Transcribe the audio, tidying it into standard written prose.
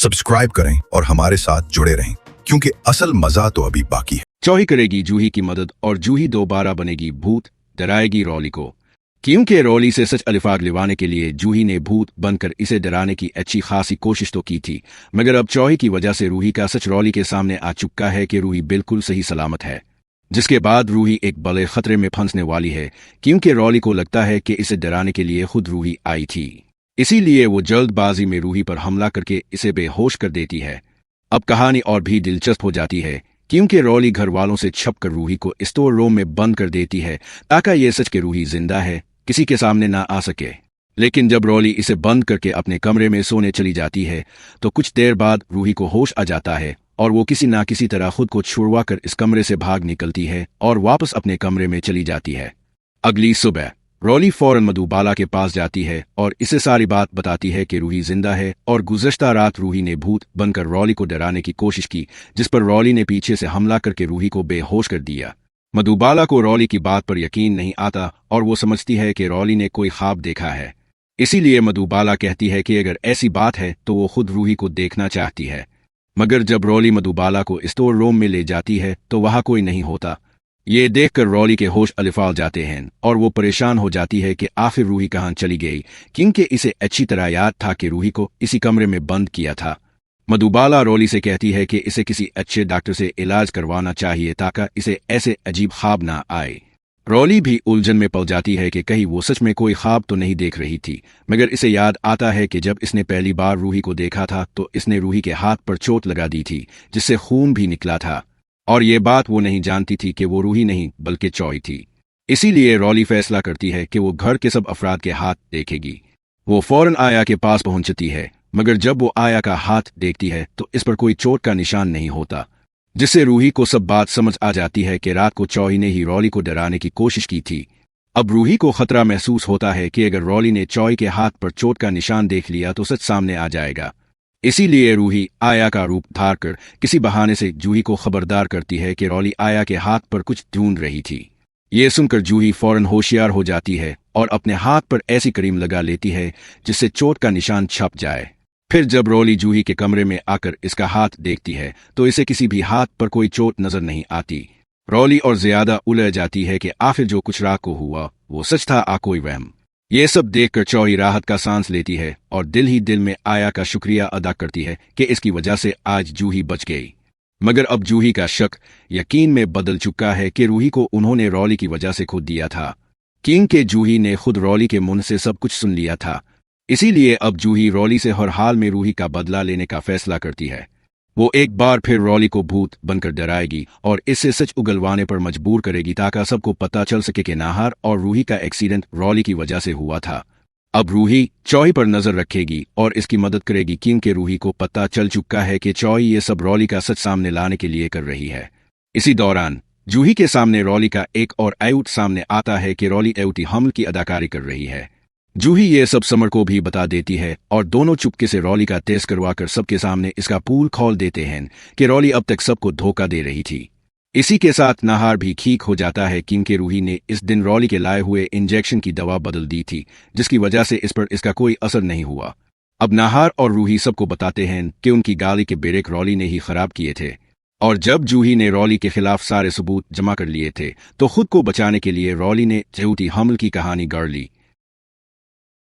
Subscribe करें और हमारे साथ जुड़े रहें, क्योंकि असल मजा तो अभी बाकी है। चौही करेगी जूही की मदद और जूही दोबारा बनेगी भूत, डराएगी रॉली को। क्योंकि रॉली से सच अलिफाग लिवाने के लिए जूही ने भूत बनकर इसे डराने की अच्छी खासी कोशिश तो की थी, मगर अब चौही की वजह से रूही का सच रॉली के सामने आ चुका है कि रूही बिल्कुल सही सलामत है। जिसके बाद रूही एक बड़े खतरे में फंसने वाली है, क्योंकि रॉली को लगता है कि इसे डराने के लिए खुद रूही आई थी। इसीलिए वो जल्दबाजी में रूही पर हमला करके इसे बेहोश कर देती है। अब कहानी और भी दिलचस्प हो जाती है, क्योंकि रॉली घर वालों से छपकर रूही को स्टोर रूम में बंद कर देती है ताकि ये सच के रूही जिंदा है, किसी के सामने ना आ सके। लेकिन जब रॉली इसे बंद करके अपने कमरे में सोने चली जाती है तो कुछ देर बाद रूही को होश आ जाता है और वो किसी ना किसी तरह खुद को छुड़वा कर इस कमरे से भाग निकलती है और वापस अपने कमरे में चली जाती है। अगली सुबह रॉली फौरन मधुबाला के पास जाती है और इसे सारी बात बताती है कि रूही जिंदा है और गुज़श्ता रात रूही ने भूत बनकर रॉली को डराने की कोशिश की, जिस पर रॉली ने पीछे से हमला करके रूही को बेहोश कर दिया। मधुबाला को रॉली की बात पर यकीन नहीं आता और वो समझती है कि रॉली ने कोई ख्वाब देखा है। इसीलिए मधुबाला कहती है कि अगर ऐसी बात है तो वो खुद रूही को देखना चाहती है। मगर जब रॉली मधुबाला को स्टोर रूम में ले जाती है तो वहां कोई नहीं होता। ये देखकर रॉली के होश अलिफाल जाते हैं और वो परेशान हो जाती है कि आखिर रूही कहाँ चली गई, क्योंकि इसे अच्छी तरह याद था कि रूही को इसी कमरे में बंद किया था। मधुबाला रॉली से कहती है कि इसे किसी अच्छे डॉक्टर से इलाज करवाना चाहिए ताकि इसे ऐसे अजीब ख्वाब ना आए। रॉली भी उलझन में पड़ जाती है कि कहीं वो सच में कोई ख्वाब तो नहीं देख रही थी, मगर इसे याद आता है कि जब इसने पहली बार रूही को देखा था तो इसने रूही के हाथ पर चोट लगा दी थी, जिससे खून भी निकला था। और ये बात वो नहीं जानती थी कि वो रूही नहीं बल्कि चौही थी। इसीलिए रॉली फैसला करती है कि वो घर के सब अफराद के हाथ देखेगी। वो फौरन आया के पास पहुंचती है, मगर जब वो आया का हाथ देखती है तो इस पर कोई चोट का निशान नहीं होता, जिससे रूही को सब बात समझ आ जाती है कि रात को चौही ने ही रॉली को डराने की कोशिश की थी। अब रूही को खतरा महसूस होता है कि अगर रॉली ने चौही के हाथ पर चोट का निशान देख लिया तो सच सामने आ जाएगा। इसीलिए रूही आया का रूप धार कर किसी बहाने से जूही को खबरदार करती है कि रॉली आया के हाथ पर कुछ ढूंढ रही थी। ये सुनकर जूही फौरन होशियार हो जाती है और अपने हाथ पर ऐसी क्रीम लगा लेती है जिससे चोट का निशान छप जाए। फिर जब रॉली जूही के कमरे में आकर इसका हाथ देखती है तो इसे किसी भी हाथ पर कोई चोट नजर नहीं आती। रॉली और ज्यादा उलझ जाती है कि आखिर जो कुछ रात को हुआ वो सच था आ कोई वहम। ये सब देखकर चौही राहत का सांस लेती है और दिल ही दिल में आया का शुक्रिया अदा करती है कि इसकी वजह से आज जूही बच गई। मगर अब जूही का शक यकीन में बदल चुका है कि रूही को उन्होंने रॉली की वजह से खुद दिया था, क्योंकि जूही ने खुद रॉली के मुंह से सब कुछ सुन लिया था। इसीलिए अब जूही रॉली से हर हाल में रूही का बदला लेने का फैसला करती है। वो एक बार फिर रॉली को भूत बनकर डराएगी और इससे सच उगलवाने पर मजबूर करेगी ताकि सबको पता चल सके कि नाहर और रूही का एक्सीडेंट रॉली की वजह से हुआ था। अब रूही चौही पर नजर रखेगी और इसकी मदद करेगी, क्योंकि रूही को पता चल चुका है कि चौही ये सब रॉली का सच सामने लाने के लिए कर रही है। इसी दौरान जूही के सामने रॉली का एक और आउट सामने आता है कि रॉली एउटी हमल की अदाकारी कर रही है। जूही ये सब समर को भी बता देती है और दोनों चुपके से रॉली का टेस्ट करवाकर सबके सामने इसका पूल खोल देते हैं कि रॉली अब तक सबको धोखा दे रही थी। इसी के साथ नाहार भी ठीक हो जाता है, क्योंकि रूही ने इस दिन रॉली के लाए हुए इंजेक्शन की दवा बदल दी थी, जिसकी वजह से इस पर इसका कोई असर नहीं हुआ। अब नाहार और रूही सबको बताते हैं कि उनकी गाड़ी के ब्रेक रॉली ने ही खराब किए थे, और जब जूही ने रॉली के खिलाफ सारे सबूत जमा कर लिए थे तो खुद को बचाने के लिए रॉली ने झूठी हमल की कहानी गढ़ ली।